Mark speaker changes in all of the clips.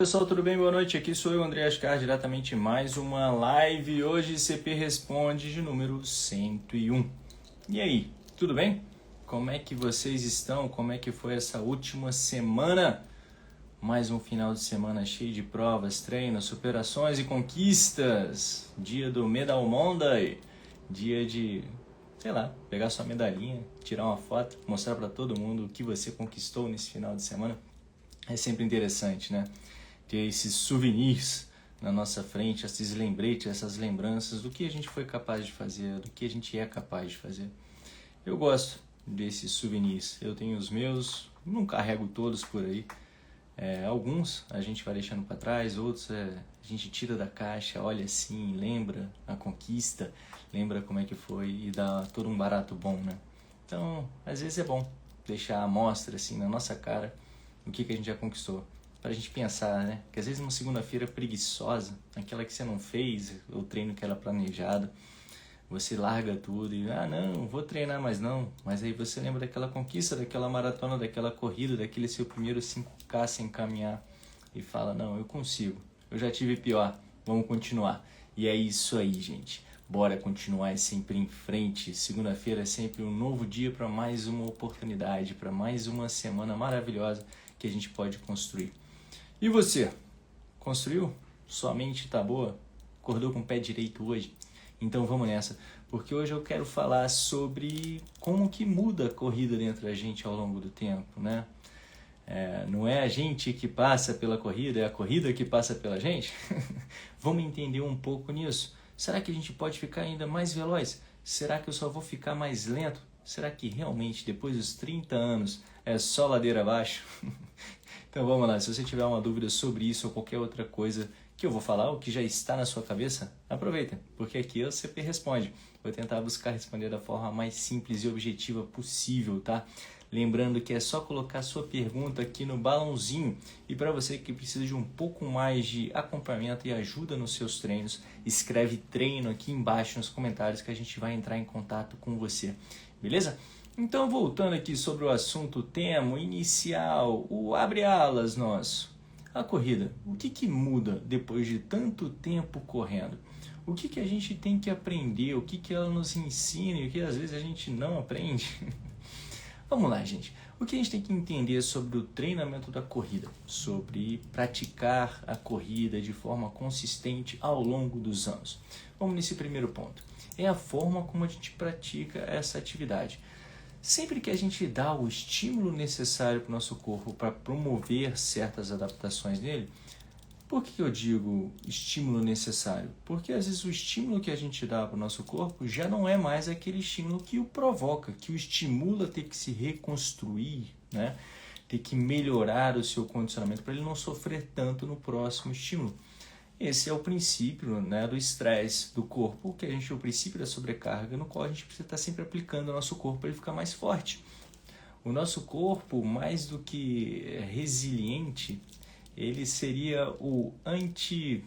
Speaker 1: Pessoal, tudo bem? Boa noite. Aqui sou eu, André Ascar, diretamente em mais uma live. Hoje CP Responde de número 101. E aí, tudo bem? Como é que vocês estão? Como é que foi essa última semana? Mais um final de semana cheio de provas, treinos, superações e conquistas. Dia do Medal Monday. Dia de, sei lá, pegar sua medalhinha, tirar uma foto, mostrar para todo mundo o que você conquistou nesse final de semana. É sempre interessante, né? Ter esses souvenirs na nossa frente, esses lembretes, essas lembranças do que a gente foi capaz de fazer, do que a gente é capaz de fazer. Eu gosto desses souvenirs. Eu tenho os meus, não carrego todos por aí. Alguns a gente vai deixando para trás, outros a gente tira da caixa, olha assim, lembra a conquista, lembra como é que foi e dá todo um barato bom, né? Então, às vezes é bom deixar a mostra assim na nossa cara o que a gente já conquistou. Pra gente pensar, né? Que às vezes uma segunda-feira preguiçosa, aquela que você não fez, o treino que era planejado, você larga tudo e, não vou treinar mais não. Mas aí você lembra daquela conquista, daquela maratona, daquela corrida, daquele seu primeiro 5K sem caminhar e fala, não, eu consigo, eu já tive pior, vamos continuar. E é isso aí, gente. Bora continuar sempre em frente. Segunda-feira é sempre um novo dia para mais uma oportunidade, para mais uma semana maravilhosa que a gente pode construir. E você? Construiu? Sua mente tá boa? Acordou com o pé direito hoje? Então vamos nessa, porque hoje eu quero falar sobre como que muda a corrida dentro da gente ao longo do tempo, né? Não é a gente que passa pela corrida, é a corrida que passa pela gente? Vamos entender um pouco nisso. Será que a gente pode ficar ainda mais veloz? Será que eu só vou ficar mais lento? Será que realmente depois dos 30 anos é só ladeira abaixo? Então vamos lá, se você tiver uma dúvida sobre isso ou qualquer outra coisa que eu vou falar, ou que já está na sua cabeça, aproveita, porque aqui o CP Responde. Vou tentar buscar responder da forma mais simples e objetiva possível, tá? Lembrando que é só colocar sua pergunta aqui no balãozinho. E para você que precisa de um pouco mais de acompanhamento e ajuda nos seus treinos, escreve treino aqui embaixo nos comentários que a gente vai entrar em contato com você. Beleza? Então, voltando aqui sobre o assunto, tema inicial, o abre alas nosso. A corrida, o que muda depois de tanto tempo correndo? O que a gente tem que aprender? O que ela nos ensina e o que às vezes a gente não aprende? Vamos lá, gente. O que a gente tem que entender sobre o treinamento da corrida? Sobre praticar a corrida de forma consistente ao longo dos anos. Vamos nesse primeiro ponto. É a forma como a gente pratica essa atividade. Sempre que a gente dá o estímulo necessário para o nosso corpo para promover certas adaptações nele, por que eu digo estímulo necessário? Porque às vezes o estímulo que a gente dá para o nosso corpo já não é mais aquele estímulo que o provoca, que o estimula a ter que se reconstruir, né? Ter que melhorar o seu condicionamento para ele não sofrer tanto no próximo estímulo. Esse é o princípio, né, do estresse do corpo, que o princípio da sobrecarga, no qual a gente precisa estar sempre aplicando ao nosso corpo para ele ficar mais forte. O nosso corpo, mais do que resiliente, ele seria o antifrágil.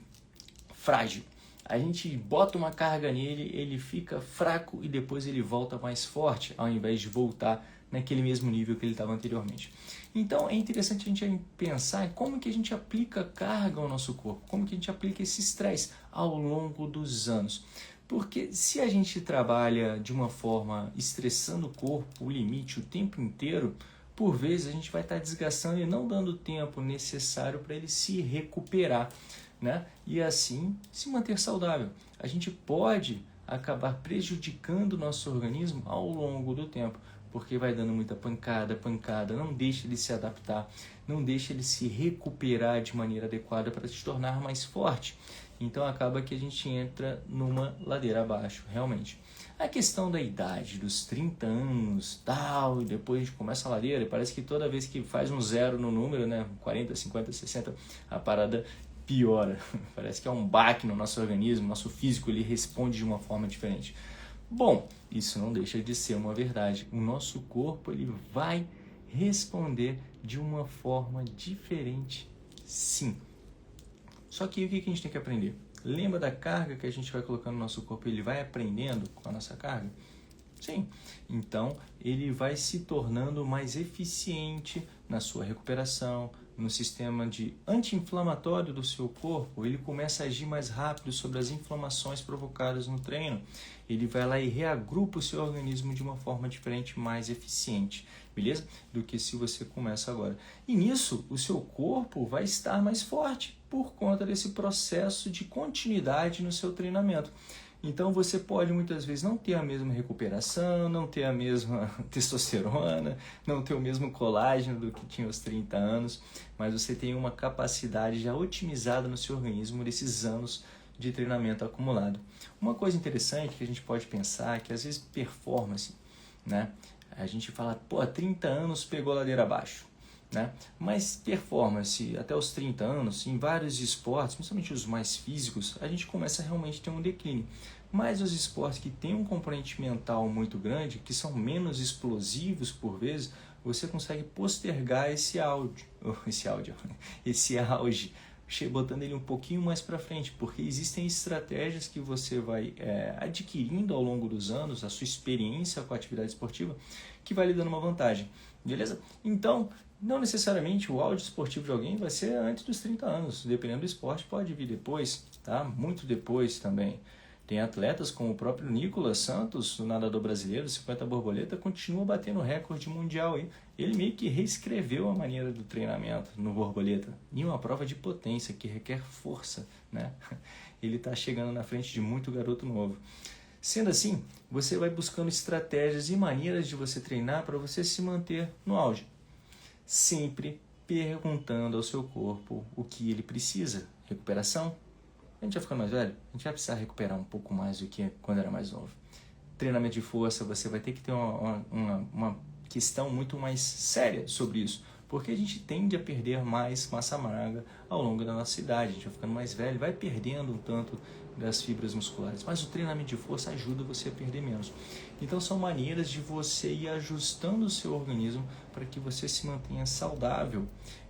Speaker 1: A gente bota uma carga nele, ele fica fraco e depois ele volta mais forte, ao invés de voltar naquele mesmo nível que ele estava anteriormente. Então é interessante a gente pensar como que a gente aplica carga ao nosso corpo, como que a gente aplica esse estresse ao longo dos anos. Porque se a gente trabalha de uma forma estressando o corpo, o limite, o tempo inteiro, por vezes a gente vai estar desgastando e não dando o tempo necessário para ele se recuperar, né? E assim se manter saudável. A gente pode acabar prejudicando o nosso organismo ao longo do tempo, porque vai dando muita pancada, não deixa ele se adaptar, não deixa ele se recuperar de maneira adequada para se tornar mais forte. Então acaba que a gente entra numa ladeira abaixo, realmente. A questão da idade, dos 30 anos, tal, e depois a gente começa a ladeira, e parece que toda vez que faz um zero no número, né, 40, 50, 60, a parada piora. Parece que é um baque no nosso organismo, nosso físico, ele responde de uma forma diferente. Bom, isso não deixa de ser uma verdade. O nosso corpo ele vai responder de uma forma diferente, sim. Só que o que a gente tem que aprender? Lembra da carga que a gente vai colocando no nosso corpo? Ele vai aprendendo com a nossa carga? Sim. Então, ele vai se tornando mais eficiente na sua recuperação, no sistema de anti-inflamatório do seu corpo, ele começa a agir mais rápido sobre as inflamações provocadas no treino. Ele vai lá e reagrupa o seu organismo de uma forma diferente, mais eficiente, beleza? Do que se você começa agora. E nisso, o seu corpo vai estar mais forte por conta desse processo de continuidade no seu treinamento. Então você pode muitas vezes não ter a mesma recuperação, não ter a mesma testosterona, não ter o mesmo colágeno do que tinha aos 30 anos, mas você tem uma capacidade já otimizada no seu organismo desses anos de treinamento acumulado. Uma coisa interessante que a gente pode pensar é que às vezes performance, né? A gente fala, 30 anos pegou a ladeira abaixo. Né? Mas performance até os 30 anos, em vários esportes, principalmente os mais físicos, a gente começa a realmente ter um declínio. Mas os esportes que têm um componente mental muito grande, que são menos explosivos por vezes, você consegue postergar esse auge, botando ele um pouquinho mais para frente, porque existem estratégias que você vai adquirindo ao longo dos anos, a sua experiência com a atividade esportiva, que vai lhe dando uma vantagem, beleza? Então, não necessariamente o auge esportivo de alguém vai ser antes dos 30 anos, dependendo do esporte, pode vir depois, tá? Muito depois também. Tem atletas como o próprio Nicolas Santos, o nadador brasileiro, 50 borboleta, continua batendo recorde mundial aí. Ele meio que reescreveu a maneira do treinamento no borboleta, em uma prova de potência que requer força, né? Ele está chegando na frente de muito garoto novo. Sendo assim, você vai buscando estratégias e maneiras de você treinar para você se manter no auge. Sempre perguntando ao seu corpo o que ele precisa. Recuperação? A gente vai ficando mais velho, a gente vai precisar recuperar um pouco mais do que quando era mais novo. Treinamento de força, você vai ter que ter uma questão muito mais séria sobre isso, porque a gente tende a perder mais massa magra ao longo da nossa idade. A gente vai ficando mais velho, vai perdendo um tanto das fibras musculares, mas o treinamento de força ajuda você a perder menos. Então são maneiras de você ir ajustando o seu organismo para que você se mantenha saudável.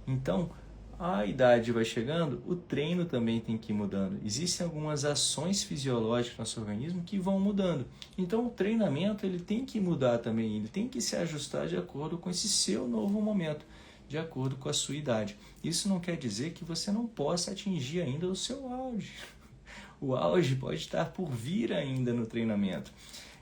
Speaker 1: Então a idade vai chegando, o treino também tem que ir mudando. Existem algumas ações fisiológicas no nosso organismo que vão mudando. Então o treinamento ele tem que mudar também, ele tem que se ajustar de acordo com esse seu novo momento, de acordo com a sua idade. Isso não quer dizer que você não possa atingir ainda o seu auge. O auge pode estar por vir ainda no treinamento.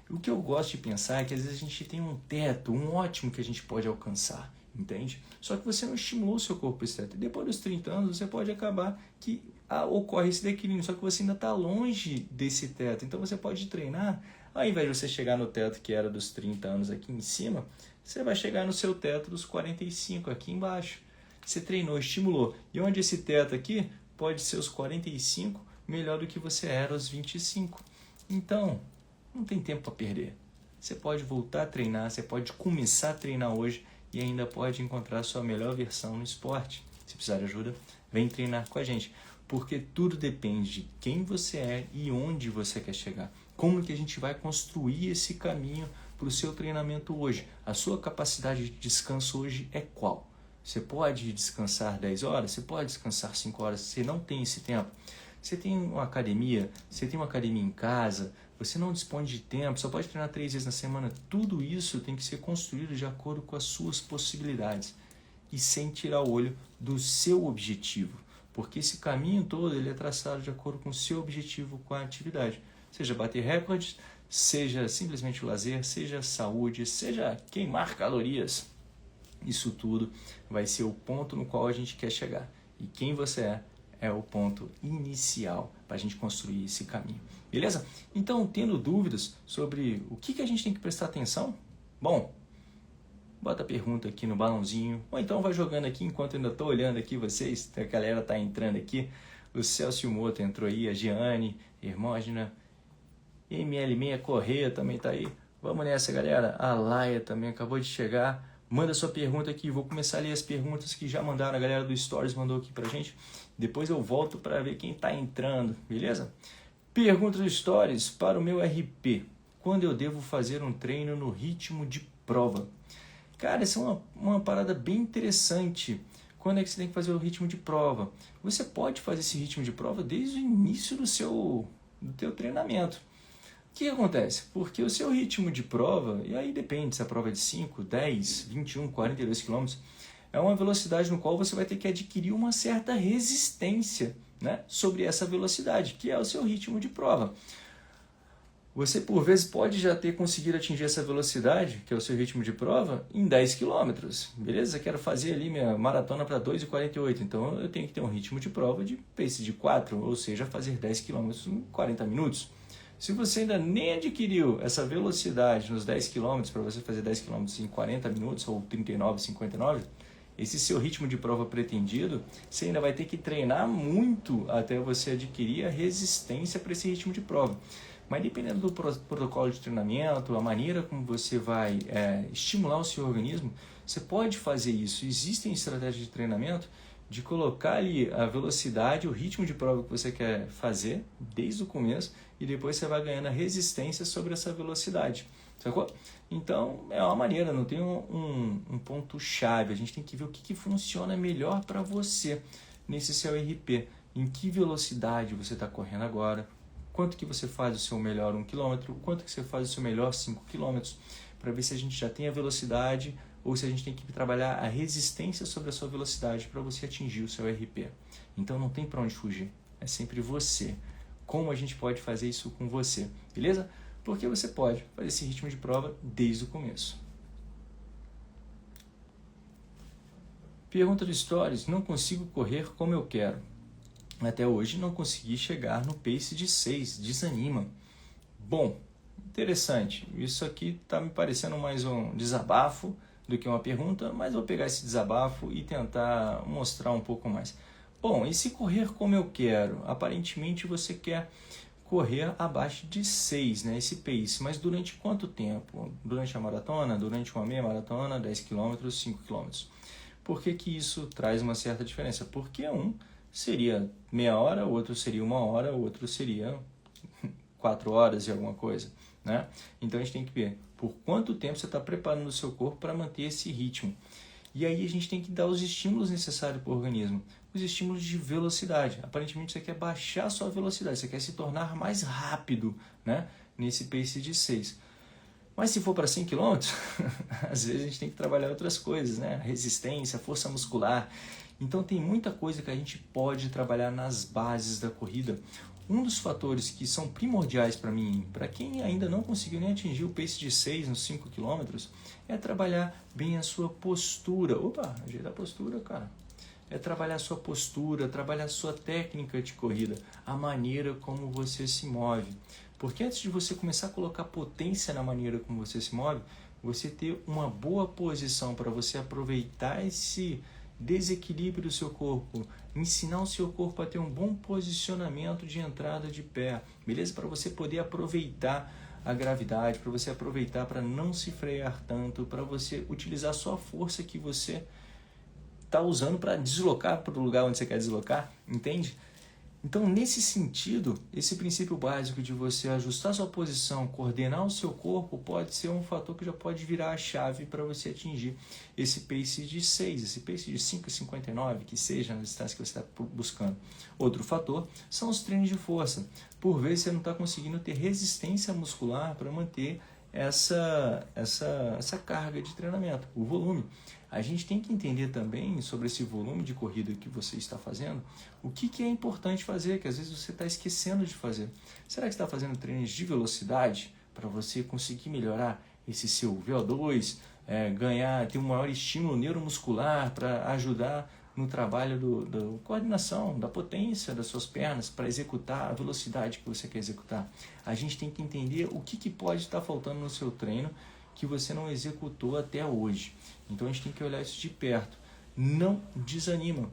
Speaker 1: O que eu gosto de pensar é que às vezes a gente tem um teto, um ótimo que a gente pode alcançar, entende? Só que você não estimulou o seu corpo para esse teto. E depois dos 30 anos você pode acabar que ocorre esse declínio, só que você ainda está longe desse teto. Então você pode treinar, ao invés de você chegar no teto que era dos 30 anos aqui em cima, você vai chegar no seu teto dos 45 aqui embaixo. Você treinou, estimulou. E onde esse teto aqui pode ser os 45, melhor do que você era aos 25. Então, não tem tempo para perder. Você pode voltar a treinar, você pode começar a treinar hoje e ainda pode encontrar a sua melhor versão no esporte. Se precisar de ajuda, vem treinar com a gente. Porque tudo depende de quem você é e onde você quer chegar. Como que a gente vai construir esse caminho para o seu treinamento hoje? A sua capacidade de descanso hoje é qual? Você pode descansar 10 horas? Você pode descansar 5 horas? Você não tem esse tempo? Você tem uma academia em casa, você não dispõe de tempo, só pode treinar 3 vezes na semana. Tudo isso tem que ser construído de acordo com as suas possibilidades e sem tirar o olho do seu objetivo, porque esse caminho todo ele é traçado de acordo com o seu objetivo com a atividade, seja bater recordes, seja simplesmente o lazer, seja saúde, seja queimar calorias. Isso tudo vai ser o ponto no qual a gente quer chegar. E quem você é o ponto inicial para a gente construir esse caminho. Beleza? Então, tendo dúvidas sobre o que a gente tem que prestar atenção, bom, bota a pergunta aqui no balãozinho, ou então vai jogando aqui enquanto eu ainda estou olhando aqui vocês, a galera está entrando aqui, o Celso Moto entrou aí, a Giane, Hermógena, ML6 Correia também está aí. Vamos nessa, galera. A Laia também acabou de chegar. Manda sua pergunta aqui, vou começar a ler as perguntas que já mandaram, a galera do Stories mandou aqui pra gente. Depois eu volto para ver quem está entrando, beleza? Pergunta do Stories para o meu RP. Quando eu devo fazer um treino no ritmo de prova? Cara, essa é uma parada bem interessante. Quando é que você tem que fazer o ritmo de prova? Você pode fazer esse ritmo de prova desde o início do teu treinamento. O que acontece? Porque o seu ritmo de prova, e aí depende se a prova é de 5, 10, 21, 42 km, é uma velocidade no qual você vai ter que adquirir uma certa resistência, né, sobre essa velocidade, que é o seu ritmo de prova. Você, por vezes, pode já ter conseguido atingir essa velocidade, que é o seu ritmo de prova, em 10 km. Beleza? Eu quero fazer ali minha maratona para 2,48. Então, eu tenho que ter um ritmo de prova de pace de 4, ou seja, fazer 10 km em 40 minutos. Se você ainda nem adquiriu essa velocidade nos 10 km, para você fazer 10 km em 40 minutos, ou 39, 59, esse seu ritmo de prova pretendido, você ainda vai ter que treinar muito até você adquirir a resistência para esse ritmo de prova. Mas dependendo do protocolo de treinamento, a maneira como você vai estimular o seu organismo, você pode fazer isso. Existem estratégias de treinamento de colocar ali a velocidade, o ritmo de prova que você quer fazer desde o começo e depois você vai ganhando a resistência sobre essa velocidade. Sacou? Então, é uma maneira, não tem um ponto-chave. A gente tem que ver o que funciona melhor para você nesse seu RP. Em que velocidade você está correndo agora? Quanto que você faz o seu melhor 1 km? Quanto que você faz o seu melhor 5 km? Para ver se a gente já tem a velocidade ou se a gente tem que trabalhar a resistência sobre a sua velocidade para você atingir o seu RP. Então, não tem para onde fugir. É sempre você. Como a gente pode fazer isso com você? Beleza? Porque você pode fazer esse ritmo de prova desde o começo. Pergunta do Stories: não consigo correr como eu quero. Até hoje não consegui chegar no pace de 6, desanima. Bom, interessante. Isso aqui está me parecendo mais um desabafo do que uma pergunta, mas vou pegar esse desabafo e tentar mostrar um pouco mais. Bom, e se correr como eu quero? Aparentemente você quer correr abaixo de 6, né, esse pace, mas durante quanto tempo? Durante a maratona, durante uma meia maratona, 10 km, 5 km. Por que que isso traz uma certa diferença? Porque seria meia hora, o outro seria 1 hora, o outro seria 4 horas e alguma coisa, né? Então a gente tem que ver por quanto tempo você está preparando o seu corpo para manter esse ritmo. E aí a gente tem que dar os estímulos necessários para o organismo, os estímulos de velocidade. Aparentemente você quer baixar a sua velocidade, você quer se tornar mais rápido, né, nesse pace de 6. Mas se for para 100 km, às vezes a gente tem que trabalhar outras coisas, né? Resistência, força muscular. Então tem muita coisa que a gente pode trabalhar nas bases da corrida. Um dos fatores que são primordiais para mim, para quem ainda não conseguiu nem atingir o pace de 6 nos 5 km, é trabalhar bem a sua postura. Opa, ajeita a postura, cara. É trabalhar a sua postura, trabalhar a sua técnica de corrida, a maneira como você se move. Porque antes de você começar a colocar potência na maneira como você se move, você ter uma boa posição para você aproveitar esse desequilíbrio do seu corpo, ensinar o seu corpo a ter um bom posicionamento de entrada de pé, beleza? Para você poder aproveitar a gravidade, para você aproveitar para não se frear tanto, para você utilizar só a força que você está usando para deslocar para o lugar onde você quer deslocar, entende? Então, nesse sentido, esse princípio básico de você ajustar sua posição, coordenar o seu corpo, pode ser um fator que já pode virar a chave para você atingir esse pace de 6, esse pace de 5,59, que seja na distância que você está buscando. Outro fator são os treinos de força. Por vezes você não está conseguindo ter resistência muscular para manter essa carga de treinamento, o volume. A gente tem que entender também sobre esse volume de corrida que você está fazendo, o que é importante fazer, que às vezes você está esquecendo de fazer. Será que você está fazendo treinos de velocidade para você conseguir melhorar esse seu VO2, ter um maior estímulo neuromuscular para ajudar no trabalho da coordenação, da potência das suas pernas para executar a velocidade que você quer executar? A gente tem que entender o que pode estar faltando no seu treino que você não executou até hoje. Então a gente tem que olhar isso de perto. Não desanima.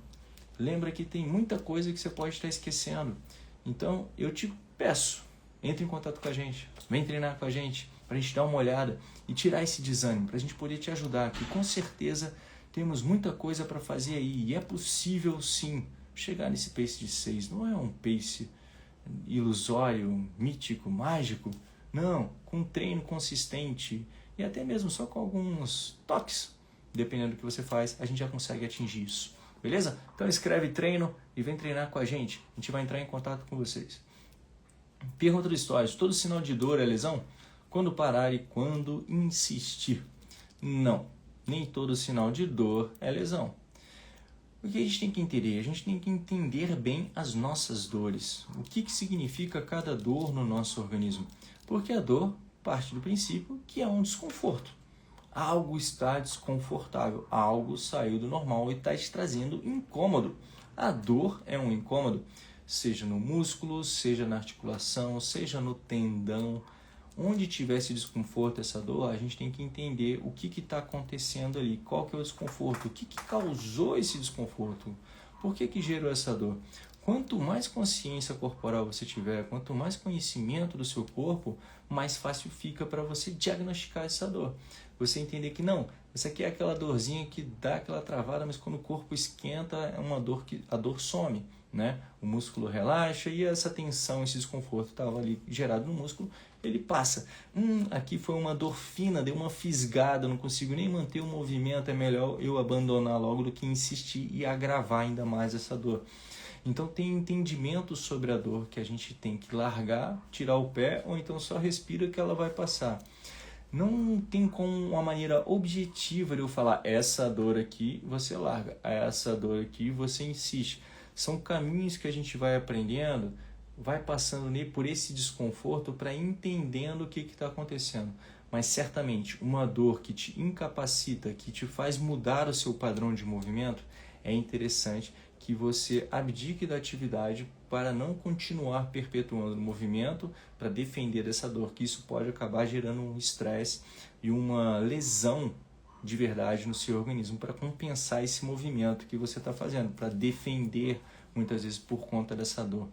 Speaker 1: Lembra que tem muita coisa que você pode estar esquecendo. Então eu te peço, entre em contato com a gente, vem treinar com a gente, para a gente dar uma olhada e tirar esse desânimo, para a gente poder te ajudar, que com certeza temos muita coisa para fazer aí. E é possível sim chegar nesse pace de 6. Não é um pace ilusório, mítico, mágico. Não, com um treino consistente e até mesmo só com alguns toques, dependendo do que você faz, a gente já consegue atingir isso. Beleza? Então escreve treino e vem treinar com a gente. A gente vai entrar em contato com vocês. Pergunta do Stories: todo sinal de dor é lesão? Quando parar e quando insistir? Não. Nem todo sinal de dor é lesão. O que a gente tem que entender? A gente tem que entender bem as nossas dores. O que significa cada dor no nosso organismo? Porque a dor parte do princípio que é um desconforto. Algo está desconfortável, algo saiu do normal e está te trazendo incômodo. A dor é um incômodo, seja no músculo, seja na articulação, seja no tendão. Onde tiver esse desconforto, essa dor, a gente tem que entender o que está acontecendo ali, qual que é o desconforto, o que causou esse desconforto, por que gerou essa dor. Quanto mais consciência corporal você tiver, quanto mais conhecimento do seu corpo, mais fácil fica para você diagnosticar essa dor. Você entender que não, essa aqui é aquela dorzinha que dá aquela travada, mas quando o corpo esquenta é uma dor que a dor some, né? O músculo relaxa e essa tensão, esse desconforto estava ali gerado no músculo, ele passa. Aqui foi uma dor fina, deu uma fisgada, não consigo nem manter o movimento, é melhor eu abandonar logo do que insistir e agravar ainda mais essa dor. Então tem entendimento sobre a dor que a gente tem que largar, tirar o pé ou então só respira que ela vai passar. Não tem como uma maneira objetiva de eu falar essa dor aqui você larga, essa dor aqui você insiste. São caminhos que a gente vai aprendendo, vai passando por esse desconforto para entendendo o que está acontecendo. Mas certamente uma dor que te incapacita, que te faz mudar o seu padrão de movimento, é interessante que você abdique da atividade para não continuar perpetuando o movimento, para defender dessa dor, que isso pode acabar gerando um estresse e uma lesão de verdade no seu organismo para compensar esse movimento que você está fazendo, para defender muitas vezes por conta dessa dor.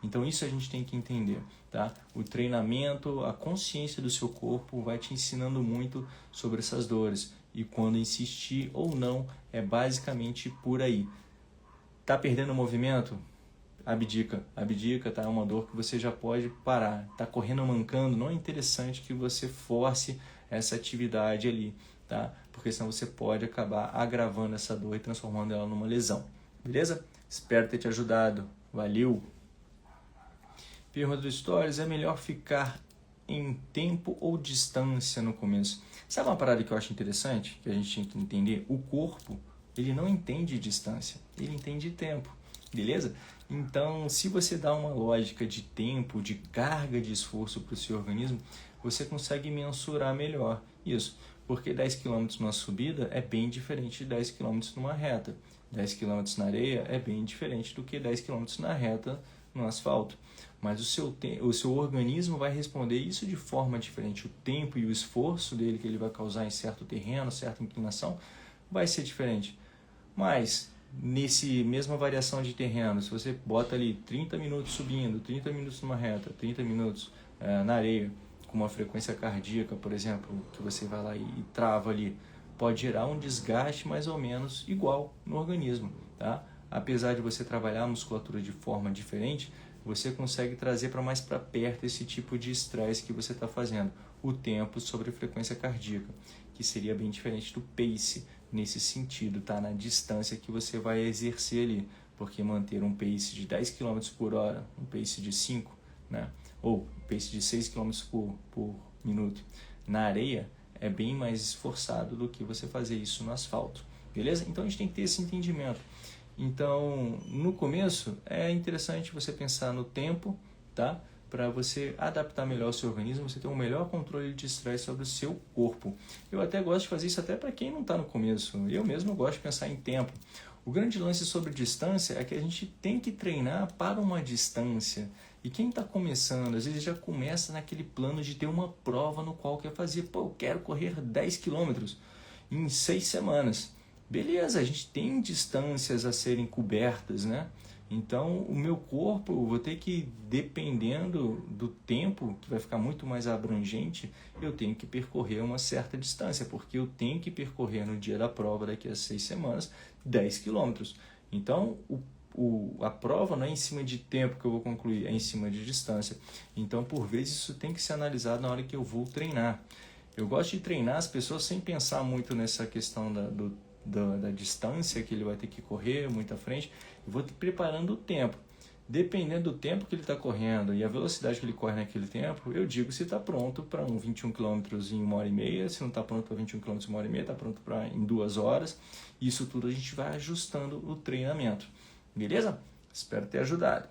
Speaker 1: Então isso a gente tem que entender, tá? O treinamento, a consciência do seu corpo vai te ensinando muito sobre essas dores e quando insistir ou não é basicamente por aí. Tá perdendo o movimento? Abdica, tá? É uma dor que você já pode parar. Tá correndo mancando, não é interessante que você force essa atividade ali, tá? Porque senão você pode acabar agravando essa dor e transformando ela numa lesão. Beleza? Espero ter te ajudado. Valeu! Pergunta do Stories, é melhor ficar em tempo ou distância no começo? Sabe uma parada que eu acho interessante, que a gente tem que entender? O corpo, ele não entende distância, ele entende tempo, beleza? Então, se você dá uma lógica de tempo, de carga de esforço para o seu organismo, você consegue mensurar melhor isso. Porque 10 km numa subida é bem diferente de 10 km numa reta. 10 km na areia é bem diferente do que 10 km na reta no asfalto. Mas o seu organismo vai responder isso de forma diferente. O tempo e o esforço dele que ele vai causar em certo terreno, certa inclinação, vai ser diferente. Mas, nesse mesma variação de terreno, se você bota ali 30 minutos subindo, 30 minutos numa reta, 30 minutos na areia, com uma frequência cardíaca, por exemplo, que você vai lá e trava ali, pode gerar um desgaste mais ou menos igual no organismo, tá? Apesar de você trabalhar a musculatura de forma diferente, você consegue trazer mais para perto esse tipo de estresse que você está fazendo. O tempo sobre a frequência cardíaca, que seria bem diferente do pace nesse sentido, tá? Na distância que você vai exercer ali. Porque manter um pace de 10 km por hora, um pace de 5, né? Ou um pace de 6 km por minuto na areia, é bem mais esforçado do que você fazer isso no asfalto. Beleza? Então a gente tem que ter esse entendimento. Então, no começo, é interessante você pensar no tempo, tá? Para você adaptar melhor o seu organismo, você ter um melhor controle de estresse sobre o seu corpo. Eu até gosto de fazer isso até para quem não está no começo. Eu mesmo gosto de pensar em tempo. O grande lance sobre distância é que a gente tem que treinar para uma distância. E quem está começando, às vezes já começa naquele plano de ter uma prova no qual quer fazer, eu quero correr 10 quilômetros em 6 semanas. Beleza, a gente tem distâncias a serem cobertas, né? Então, o meu corpo, eu vou ter que, dependendo do tempo, que vai ficar muito mais abrangente, eu tenho que percorrer uma certa distância, porque eu tenho que percorrer no dia da prova, daqui a 6 semanas, 10 quilômetros. Então, a prova não é em cima de tempo que eu vou concluir, é em cima de distância. Então, por vezes, isso tem que ser analisado na hora que eu vou treinar. Eu gosto de treinar as pessoas sem pensar muito nessa questão da distância que ele vai ter que correr muito à frente. Eu vou preparando o tempo. Dependendo do tempo que ele está correndo e a velocidade que ele corre naquele tempo, eu digo se está pronto para um 21 km em 1h30, se não está pronto para 21 km em 1h30, está pronto para em 2 horas. Isso tudo a gente vai ajustando o treinamento. Beleza? Espero ter ajudado.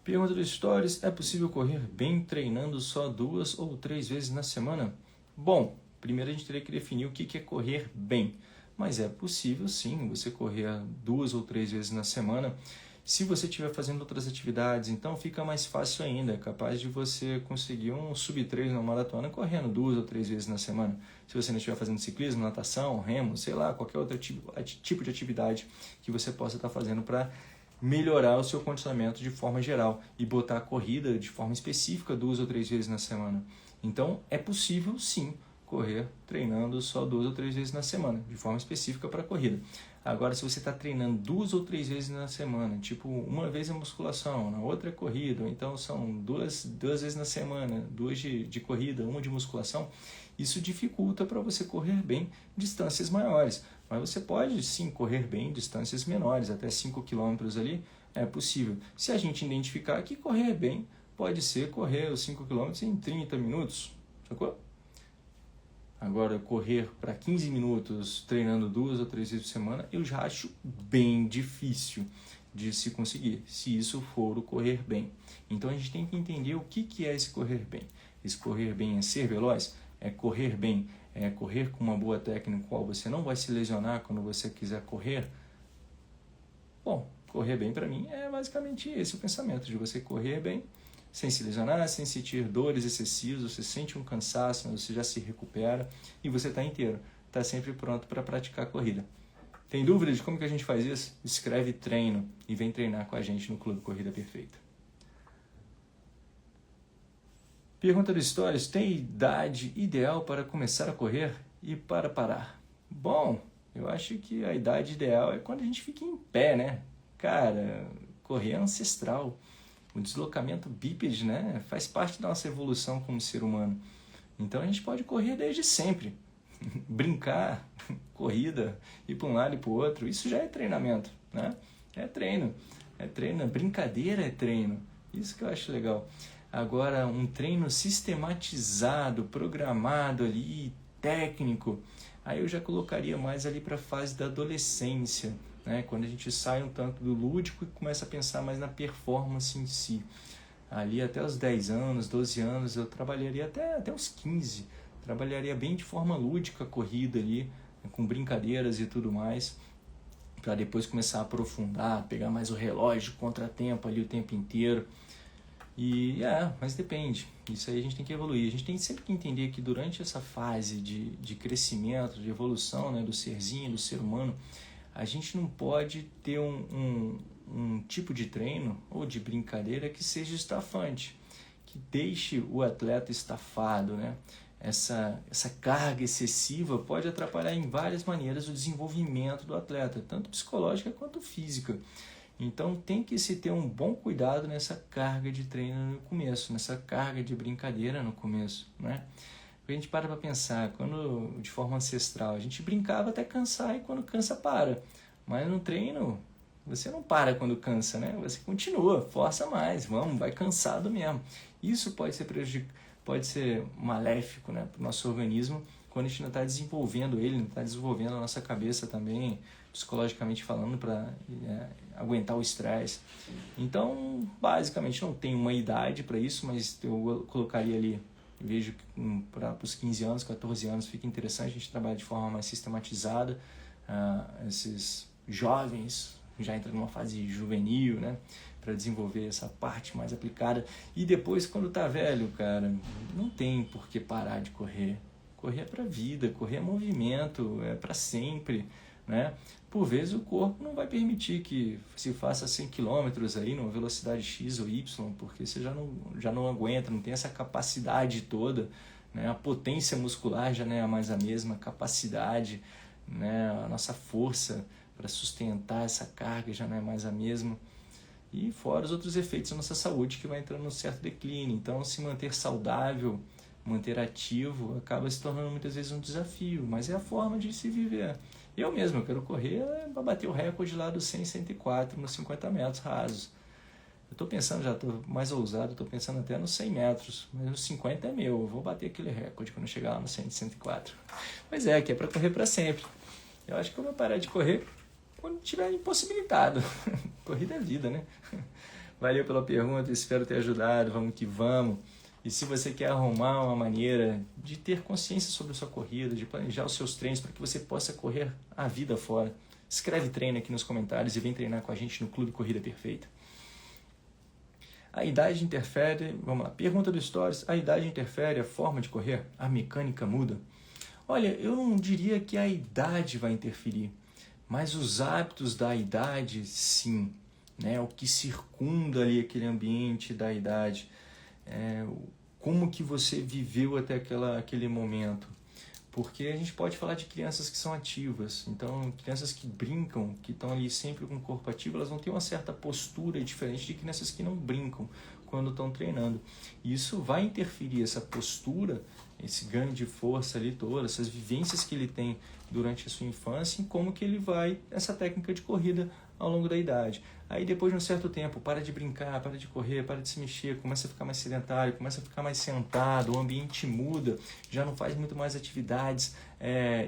Speaker 1: Pergunta do Stories: é possível correr bem treinando só 2 ou 3 vezes na semana? Bom, primeiro a gente teria que definir o que é correr bem. Mas é possível sim você correr 2 ou 3 vezes na semana. Se você estiver fazendo outras atividades, então fica mais fácil ainda. É capaz de você conseguir um sub-3 na maratona correndo 2 ou 3 vezes na semana. Se você não estiver fazendo ciclismo, natação, remo, sei lá, qualquer outro tipo de atividade que você possa estar fazendo para melhorar o seu condicionamento de forma geral e botar a corrida de forma específica 2 ou 3 vezes na semana. Então, é possível sim correr treinando só 2 ou 3 vezes na semana, de forma específica para a corrida. Agora, se você está treinando 2 ou 3 vezes na semana, tipo uma vez a musculação, na outra é corrida, ou então são duas vezes na semana, 2 de corrida, 1 de musculação, isso dificulta para você correr bem distâncias maiores. Mas você pode sim correr bem distâncias menores, até 5 km ali é possível. Se a gente identificar que correr bem pode ser correr os 5 km em 30 minutos, sacou? Agora, correr para 15 minutos treinando 2 ou 3 vezes por semana, eu já acho bem difícil de se conseguir, se isso for o correr bem. Então a gente tem que entender o que é esse correr bem. Esse correr bem é ser veloz? É correr bem? É correr com uma boa técnica, qual você não vai se lesionar quando você quiser correr? Bom, correr bem para mim é basicamente esse o pensamento, de você correr bem, sem se lesionar, sem sentir dores excessivas, você sente um cansaço, mas você já se recupera e você está inteiro, está sempre pronto para praticar a corrida. Tem dúvida de como que a gente faz isso? Escreve treino e vem treinar com a gente no Clube Corrida Perfeita. Pergunta do Stories: tem idade ideal para começar a correr e para parar? Bom, eu acho que a idade ideal é quando a gente fica em pé, né? Cara, correr é ancestral. O deslocamento bípede, né, faz parte da nossa evolução como ser humano. Então a gente pode correr desde sempre. Brincar, corrida, ir para um lado e para o outro, isso já é treinamento, né? É treino, brincadeira é treino. Isso que eu acho legal. Agora, um treino sistematizado, programado ali, técnico, aí eu já colocaria mais ali para a fase da adolescência, né? Quando a gente sai um tanto do lúdico e começa a pensar mais na performance em si. Ali até os 10 anos, 12 anos, eu trabalharia até os 15, trabalharia bem de forma lúdica a corrida ali, com brincadeiras e tudo mais, para depois começar a aprofundar, pegar mais o relógio, contratempo ali o tempo inteiro. Mas depende, isso aí a gente tem que evoluir, a gente tem sempre que entender que durante essa fase de crescimento, de evolução, né, do serzinho, do ser humano, a gente não pode ter um tipo de treino ou de brincadeira que seja estafante, que deixe o atleta estafado, né? Essa carga excessiva pode atrapalhar em várias maneiras o desenvolvimento do atleta, tanto psicológica quanto física. Então tem que se ter um bom cuidado nessa carga de treino no começo, nessa carga de brincadeira no começo, né? A gente para pensar, quando de forma ancestral a gente brincava até cansar e quando cansa para, mas no treino você não para quando cansa, né? Você continua, força mais, vai cansado mesmo. Isso pode ser maléfico, né, para o nosso organismo quando a gente não está desenvolvendo ele, não está desenvolvendo a nossa cabeça também, psicologicamente falando, para aguentar o estresse. Então, basicamente, não tem uma idade para isso, mas eu colocaria ali, vejo que para os 15 anos, 14 anos fica interessante a gente trabalhar de forma mais sistematizada. Esses jovens já entram numa fase juvenil, né, para desenvolver essa parte mais aplicada. E depois, quando tá velho, cara, não tem por que parar de correr. Correr é para a vida, correr é movimento, é para sempre, né? Por vezes o corpo não vai permitir que se faça 100 km aí numa velocidade X ou Y, porque você já não aguenta, não tem essa capacidade toda, né? A potência muscular já não é mais a mesma, a capacidade, né? A nossa força para sustentar essa carga já não é mais a mesma. E fora os outros efeitos da nossa saúde que vai entrando num certo declínio. Então, se manter saudável, manter ativo, acaba se tornando muitas vezes um desafio, mas é a forma de se viver. Eu mesmo, eu quero correr para bater o recorde lá dos 100, 104 nos 50 metros rasos. Eu estou pensando, já estou mais ousado, estou pensando até nos 100 metros, mas os 50 é meu, eu vou bater aquele recorde quando chegar lá no 100, 104. Mas que é para correr para sempre. Eu acho que eu vou parar de correr quando tiver impossibilitado. Corrida é vida, né? Valeu pela pergunta, espero ter ajudado, vamos que vamos. E se você quer arrumar uma maneira de ter consciência sobre a sua corrida, de planejar os seus treinos para que você possa correr a vida fora, escreve treino aqui nos comentários e vem treinar com a gente no Clube Corrida Perfeita. A idade interfere, vamos lá, pergunta do Stories, a idade interfere a forma de correr? A mecânica muda? Olha, eu não diria que a idade vai interferir, mas os hábitos da idade, sim, né? O que circunda ali aquele ambiente da idade, como que você viveu até aquele momento. Porque a gente pode falar de crianças que são ativas, então crianças que brincam, que estão ali sempre com o corpo ativo, elas vão ter uma certa postura diferente de crianças que não brincam quando estão treinando. E isso vai interferir, essa postura, esse ganho de força ali toda, essas vivências que ele tem durante a sua infância, em como que ele vai, essa técnica de corrida ao longo da idade. Aí depois de um certo tempo, para de brincar, para de correr, para de se mexer, começa a ficar mais sedentário, começa a ficar mais sentado, o ambiente muda, já não faz muito mais atividades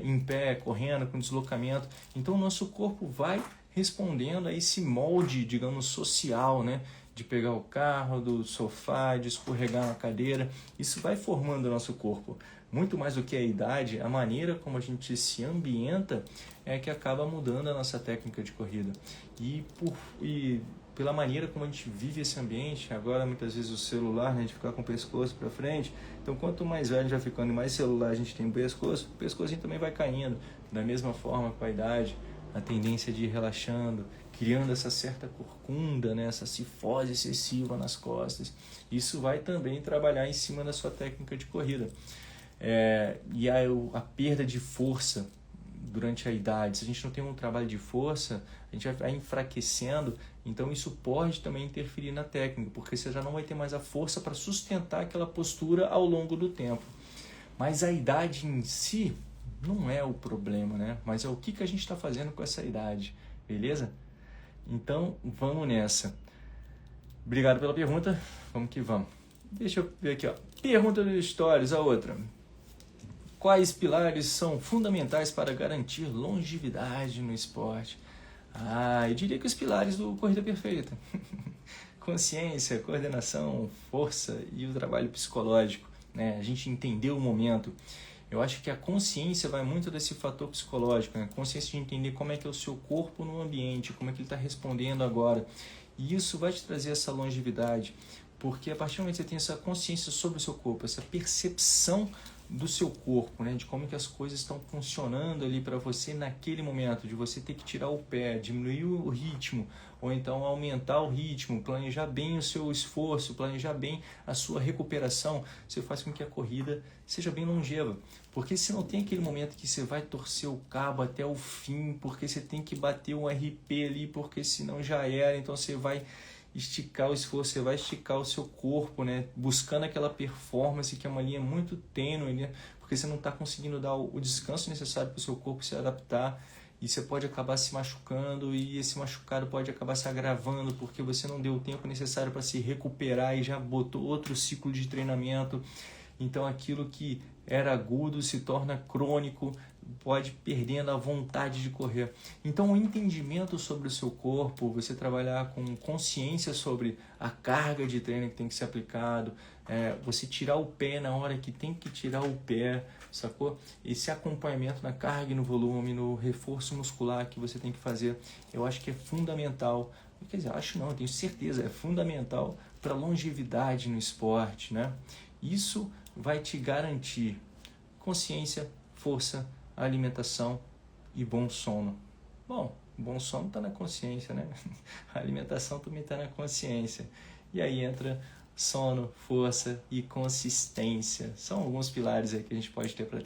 Speaker 1: em pé, correndo, com deslocamento. Então o nosso corpo vai respondendo a esse molde, digamos, social, né? De pegar o carro, do sofá, de escorregar na cadeira. Isso vai formando o nosso corpo. Muito mais do que a idade, a maneira como a gente se ambienta é que acaba mudando a nossa técnica de corrida. E pela maneira como a gente vive esse ambiente, agora muitas vezes o celular, né, a gente ficar com o pescoço para frente, então quanto mais velho a gente vai ficando e mais celular a gente tem no pescoço, o pescoço também vai caindo. Da mesma forma com a idade, a tendência de ir relaxando, criando essa certa corcunda, né, essa cifose excessiva nas costas. Isso vai também trabalhar em cima da sua técnica de corrida. E a perda de força durante a idade, se a gente não tem um trabalho de força, a gente vai enfraquecendo, então isso pode também interferir na técnica, porque você já não vai ter mais a força para sustentar aquela postura ao longo do tempo. Mas a idade em si não é o problema, né? Mas é o que a gente está fazendo com essa idade, beleza? Então vamos nessa. Obrigado pela pergunta, vamos que vamos. Deixa eu ver aqui, ó. Pergunta do Stories, a outra. Quais pilares são fundamentais para garantir longevidade no esporte? Eu diria que os pilares do Corrida Perfeita. Consciência, coordenação, força e o trabalho psicológico, né? A gente entender o momento. Eu acho que a consciência vai muito desse fator psicológico, né? A consciência de entender como é que é o seu corpo no ambiente, como é que ele está respondendo agora. E isso vai te trazer essa longevidade, porque a partir do momento que você tem essa consciência sobre o seu corpo, essa percepção do seu corpo, né, de como que as coisas estão funcionando ali para você naquele momento, de você ter que tirar o pé, diminuir o ritmo, ou então aumentar o ritmo, planejar bem o seu esforço, planejar bem a sua recuperação, você faz com que a corrida seja bem longeva. Porque se não tem aquele momento que você vai torcer o cabo até o fim, porque você tem que bater um RP ali, porque senão já era, então você vai esticar o esforço, você vai esticar o seu corpo, né? Buscando aquela performance que é uma linha muito tênue, né? Porque você não está conseguindo dar o descanso necessário para o seu corpo se adaptar, e você pode acabar se machucando, e esse machucado pode acabar se agravando porque você não deu o tempo necessário para se recuperar e já botou outro ciclo de treinamento. Então aquilo que era agudo se torna crônico, pode perdendo a vontade de correr. Então o entendimento sobre o seu corpo, você trabalhar com consciência sobre a carga de treino que tem que ser aplicado, você tirar o pé na hora que tem que tirar o pé, sacou? Esse acompanhamento na carga e no volume, no reforço muscular que você tem que fazer, eu acho que é fundamental. Quer dizer, acho não, eu tenho certeza, é fundamental para a longevidade no esporte, né? Isso vai te garantir consciência, força, alimentação e bom sono. Bom, bom sono está na consciência, né? A alimentação também está na consciência. E aí entra sono, força e consistência. São alguns pilares aí que a gente pode ter para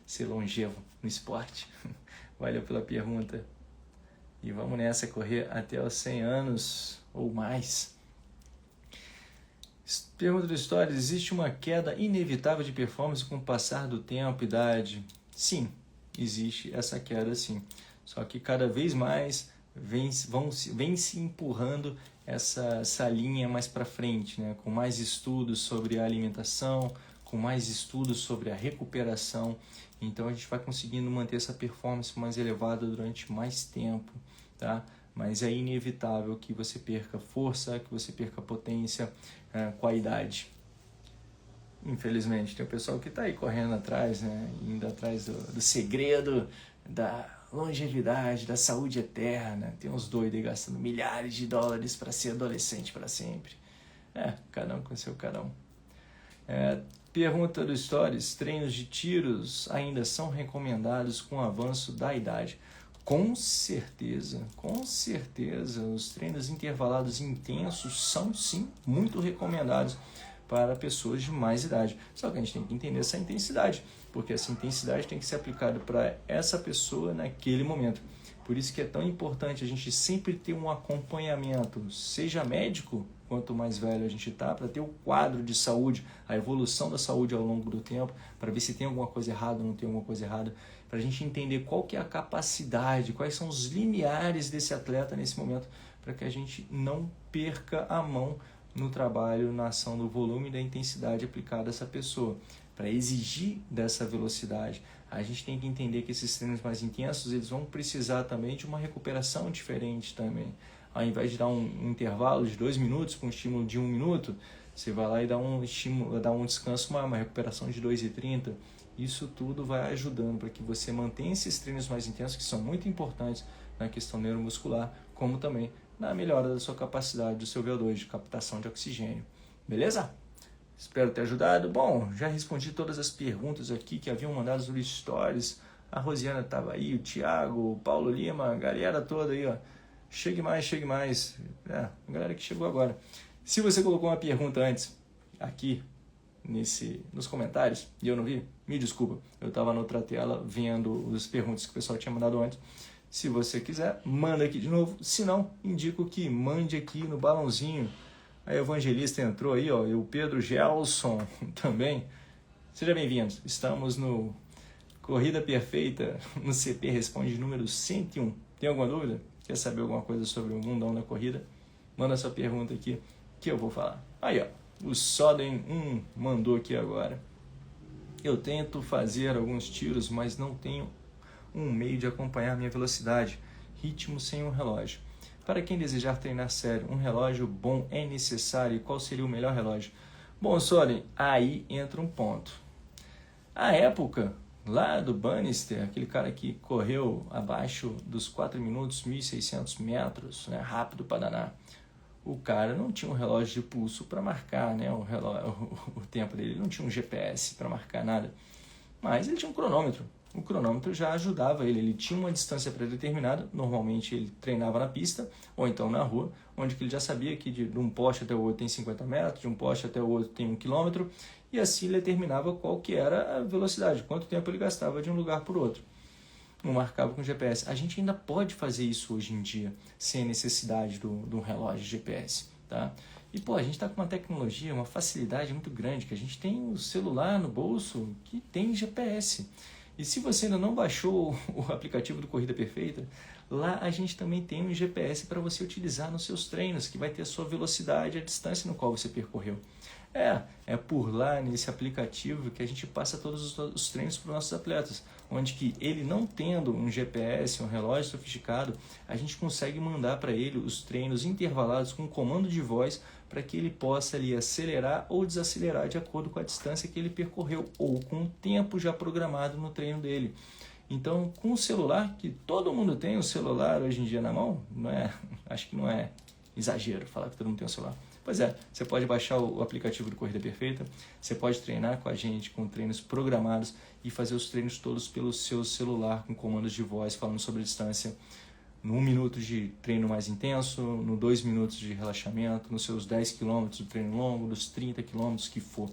Speaker 1: ser longevo no esporte. Valeu pela pergunta. E vamos nessa, correr até os 100 anos ou mais. Pergunta do Stories, existe uma queda inevitável de performance com o passar do tempo e idade? Sim, existe essa queda sim. Só que cada vez mais vem se empurrando essa linha mais para frente, né? Com mais estudos sobre a alimentação, com mais estudos sobre a recuperação. Então a gente vai conseguindo manter essa performance mais elevada durante mais tempo, tá? Mas é inevitável que você perca força, que você perca potência com a idade. Infelizmente, tem o pessoal que está aí correndo atrás, né? Indo atrás do segredo da longevidade, da saúde eterna. Tem uns doidos aí gastando milhares de dólares para ser adolescente para sempre. Cada um com seu cada um. Pergunta do Stories: treinos de tiros ainda são recomendados com o avanço da idade? Com certeza, os treinos intervalados intensos são sim muito recomendados para pessoas de mais idade. Só que a gente tem que entender essa intensidade, porque essa intensidade tem que ser aplicada para essa pessoa naquele momento. Por isso que é tão importante a gente sempre ter um acompanhamento, seja médico, quanto mais velho a gente está, para ter o quadro de saúde, a evolução da saúde ao longo do tempo, para ver se tem alguma coisa errada ou não tem alguma coisa errada, para a gente entender qual que é a capacidade, quais são os limiares desse atleta nesse momento, para que a gente não perca a mão no trabalho, na ação do volume e da intensidade aplicada a essa pessoa. Para exigir dessa velocidade, a gente tem que entender que esses treinos mais intensos, eles vão precisar também de uma recuperação diferente também. Ao invés de dar um intervalo de 2 minutos com um estímulo de 1 minuto, você vai lá e dá um estímulo, dá um descanso maior, uma recuperação de 2,30. Isso tudo vai ajudando para que você mantenha esses treinos mais intensos, que são muito importantes na questão neuromuscular, como também na melhora da sua capacidade do seu VO2, de captação de oxigênio. Beleza? Espero ter ajudado. Bom, já respondi todas as perguntas aqui que haviam mandado nos stories. A Rosiana estava aí, o Thiago, o Paulo Lima, a galera toda aí, ó. Chegue mais. A galera que chegou agora. Se você colocou uma pergunta antes, aqui, nos comentários, e eu não vi, me desculpa. Eu estava na outra tela vendo as perguntas que o pessoal tinha mandado antes. Se você quiser, manda aqui de novo. Se não, indico que mande aqui no balãozinho. A Evangelista entrou aí, ó, e o Pedro Gelson também. Sejam bem-vindos. Estamos no Corrida Perfeita, no CP Responde número 101. Tem alguma dúvida? Quer saber alguma coisa sobre o mundão da corrida? Manda sua pergunta aqui que eu vou falar. Aí, ó, o Soden mandou aqui agora. Eu tento fazer alguns tiros, mas não tenho um meio de acompanhar minha velocidade, ritmo sem um relógio. Para quem desejar treinar sério, um relógio bom é necessário? E qual seria o melhor relógio? Bom, Soren, aí entra um ponto. A época lá do Bannister, aquele cara que correu abaixo dos 4 minutos, 1.600 metros, né, rápido para danar, o cara não tinha um relógio de pulso para marcar, né, o tempo dele, ele não tinha um GPS para marcar nada, mas ele tinha um cronômetro. O cronômetro já ajudava ele tinha uma distância pré-determinada, normalmente ele treinava na pista ou então na rua, onde ele já sabia que de um poste até o outro tem 50 metros, de um poste até o outro tem 1 quilômetro, e assim ele determinava qual que era a velocidade, quanto tempo ele gastava de um lugar para o outro. Não marcava com GPS. A gente ainda pode fazer isso hoje em dia, sem a necessidade de um relógio GPS, tá? E, a gente está com uma tecnologia, uma facilidade muito grande, que a gente tem o celular no bolso que tem GPS. E se você ainda não baixou o aplicativo do Corrida Perfeita, lá a gente também tem um GPS para você utilizar nos seus treinos, que vai ter a sua velocidade e a distância no qual você percorreu. É por lá, nesse aplicativo, que a gente passa todos os treinos para os nossos atletas, onde que ele não tendo um GPS, um relógio sofisticado, a gente consegue mandar para ele os treinos intervalados com comando de voz para que ele possa ali acelerar ou desacelerar de acordo com a distância que ele percorreu ou com o tempo já programado no treino dele. Então, com o celular, que todo mundo tem o celular hoje em dia na mão, acho que não é exagero falar que todo mundo tem um celular. Pois é, você pode baixar o aplicativo do Corrida Perfeita, você pode treinar com a gente com treinos programados e fazer os treinos todos pelo seu celular com comandos de voz falando sobre a distância, no 1 minuto de treino mais intenso, no 2 minutos de relaxamento, nos seus 10 km do treino longo, dos 30 km que for.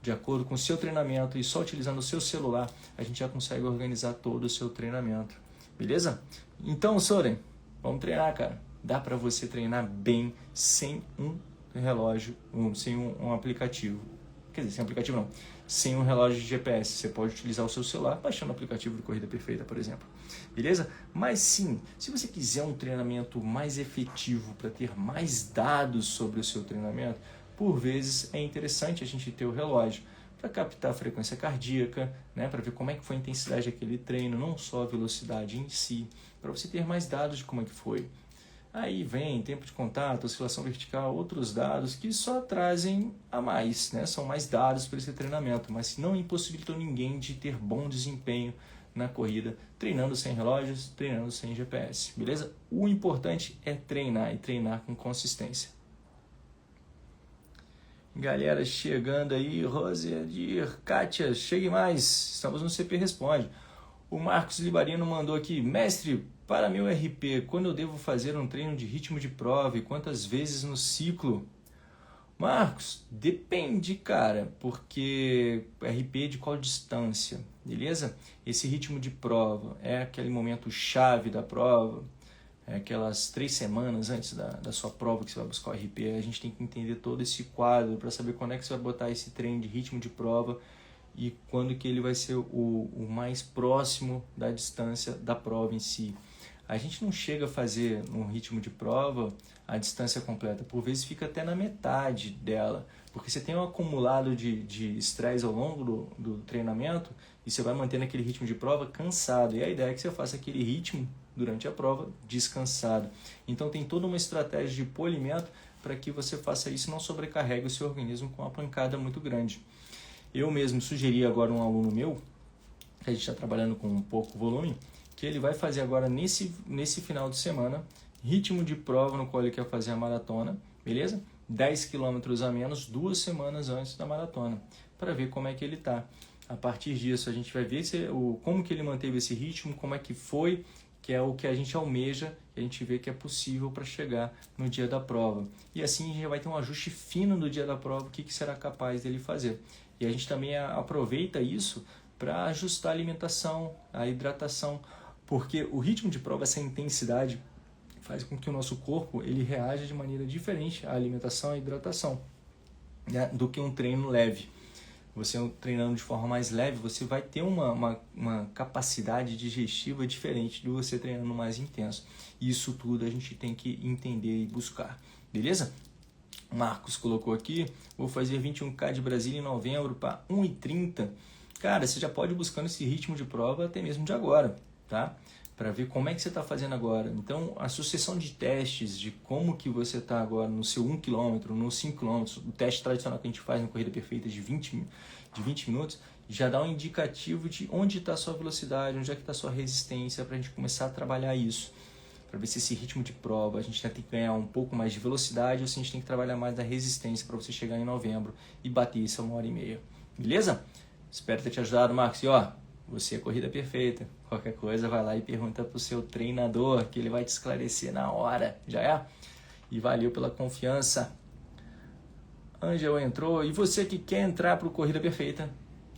Speaker 1: De acordo com o seu treinamento e só utilizando o seu celular, a gente já consegue organizar todo o seu treinamento. Beleza? Então, Soren, vamos treinar, cara. Dá para você treinar bem sem um relógio, sem um aplicativo. quer dizer, sem aplicativo não, sem um relógio de GPS. Você pode utilizar o seu celular baixando o aplicativo do Corrida Perfeita, por exemplo. Beleza? Mas sim, se você quiser um treinamento mais efetivo para ter mais dados sobre o seu treinamento, por vezes é interessante a gente ter o relógio para captar a frequência cardíaca, né, para ver como é que foi a intensidade daquele treino, não só a velocidade em si, para você ter mais dados de como é que foi. Aí vem tempo de contato, oscilação vertical, outros dados que só trazem a mais, né? São mais dados para esse treinamento, mas não impossibilitam ninguém de ter bom desempenho na corrida, treinando sem relógios, treinando sem GPS, beleza? O importante é treinar e treinar com consistência. Galera chegando aí, Rose, Adir, Kátia, chegue mais, estamos no CP Responde. O Marcos Libarino mandou aqui, mestre, para meu RP, quando eu devo fazer um treino de ritmo de prova e quantas vezes no ciclo? Marcos, depende, cara, porque RP de qual distância, beleza? Esse ritmo de prova é aquele momento chave da prova, é aquelas 3 semanas antes da sua prova que você vai buscar o RP, a gente tem que entender todo esse quadro para saber quando é que você vai botar esse treino de ritmo de prova e quando que ele vai ser o mais próximo da distância da prova em si. A gente não chega a fazer um ritmo de prova a distância completa, por vezes fica até na metade dela, porque você tem um acumulado de estresse ao longo do treinamento e você vai mantendo aquele ritmo de prova cansado, e a ideia é que você faça aquele ritmo durante a prova descansado. Então tem toda uma estratégia de polimento para que você faça isso e não sobrecarregue o seu organismo com uma pancada muito grande. Eu mesmo sugeri agora um aluno meu, que a gente está trabalhando com um pouco volume, que ele vai fazer agora nesse final de semana, ritmo de prova no qual ele quer fazer a maratona, beleza? 10 km a menos, 2 semanas antes da maratona, para ver como é que ele está. A partir disso a gente vai ver como que ele manteve esse ritmo, como é que foi, que é o que a gente almeja, que a gente vê que é possível para chegar no dia da prova. E assim a gente vai ter um ajuste fino do dia da prova, o que será capaz dele fazer. E a gente também aproveita isso para ajustar a alimentação, a hidratação, porque o ritmo de prova, essa intensidade, faz com que o nosso corpo ele reaja de maneira diferente à alimentação e à hidratação, né, do que um treino leve. Você treinando de forma mais leve, você vai ter uma capacidade digestiva diferente de você treinando mais intenso. Isso tudo a gente tem que entender e buscar, beleza? Marcos colocou aqui, vou fazer 21K de Brasília em novembro para 1h30. Cara, você já pode ir buscando esse ritmo de prova até mesmo de agora, tá? Para ver como é que você está fazendo agora. Então, a sucessão de testes de como que você está agora no seu 1 km, no 5 km, o teste tradicional que a gente faz na Corrida Perfeita de 20 minutos, já dá um indicativo de onde está a sua velocidade, onde é que está a sua resistência, para a gente começar a trabalhar isso. Para ver se esse ritmo de prova a gente tem que ganhar um pouco mais de velocidade ou se a gente tem que trabalhar mais da resistência para você chegar em novembro e bater isso a 1h30. Beleza? Espero ter te ajudado, Marcos. E ó, você é Corrida Perfeita. Qualquer coisa, vai lá e pergunta para o seu treinador, que ele vai te esclarecer na hora. Já é? E valeu pela confiança. Ângela entrou. E você que quer entrar para o Corrida Perfeita,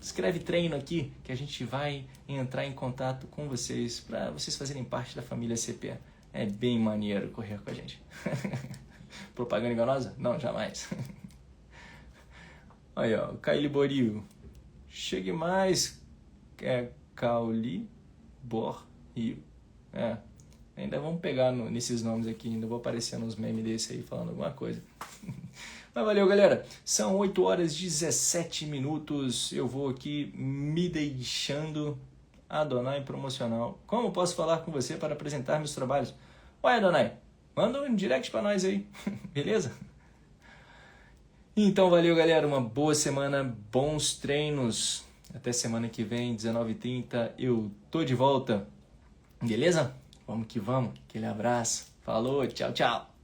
Speaker 1: escreve treino aqui, que a gente vai entrar em contato com vocês, para vocês fazerem parte da família CP. É bem maneiro correr com a gente. Propaganda enganosa? Não, jamais. Olha, ó, o Caíli Boril. Chegue mais, Cauli Bor Rio. Ainda vamos pegar nesses nomes aqui, ainda vou aparecer nos memes desse aí falando alguma coisa. Mas valeu, galera. São 8h17. Eu vou aqui me deixando. Adonai Promocional. Como posso falar com você para apresentar meus trabalhos? Ué, Adonai, manda um direct para nós aí. Beleza? Então, valeu, galera. Uma boa semana, bons treinos. Até semana que vem, 19h30, eu tô de volta. Beleza? Vamos que vamos. Aquele abraço. Falou, tchau, tchau.